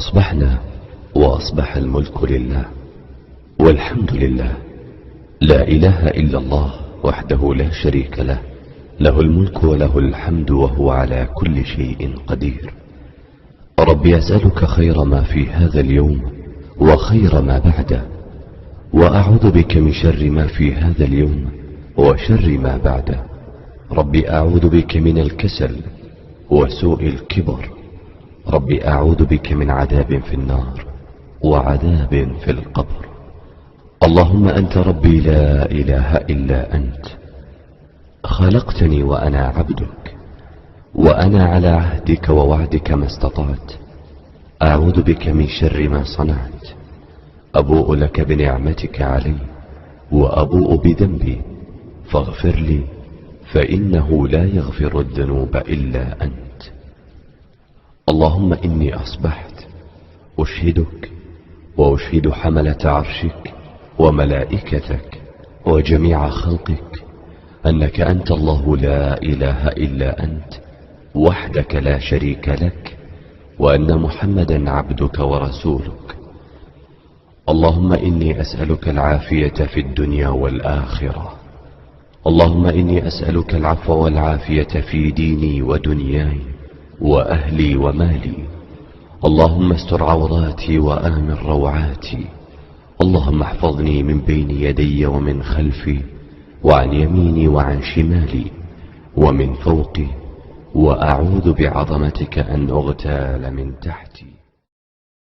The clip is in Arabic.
أصبحنا وأصبح الملك لله والحمد لله، لا إله إلا الله وحده لا شريك له، له الملك وله الحمد وهو على كل شيء قدير. ربي أسألك خير ما في هذا اليوم وخير ما بعده، وأعوذ بك من شر ما في هذا اليوم وشر ما بعده. ربي أعوذ بك من الكسل وسوء الكبر. ربي أعوذ بك من عذاب في النار وعذاب في القبر. اللهم أنت ربي لا إله إلا أنت، خلقتني وأنا عبدك، وأنا على عهدك ووعدك ما استطعت. أعوذ بك من شر ما صنعت. أبوء لك بنعمتك علي وأبوء بذنبي، فاغفر لي فإنه لا يغفر الذنوب إلا أنت. اللهم إني أصبحت أشهدك وأشهد حملة عرشك وملائكتك وجميع خلقك أنك أنت الله لا إله إلا أنت وحدك لا شريك لك، وأن محمدا عبدك ورسولك. اللهم إني أسألك العافية في الدنيا والآخرة. اللهم إني أسألك العفو والعافية في ديني ودنياي وأهلي ومالي. اللهم استر عوراتي وآمن روعاتي. اللهم احفظني من بين يدي ومن خلفي وعن يميني وعن شمالي ومن فوقي، وأعوذ بعظمتك أن أغتال من تحتي.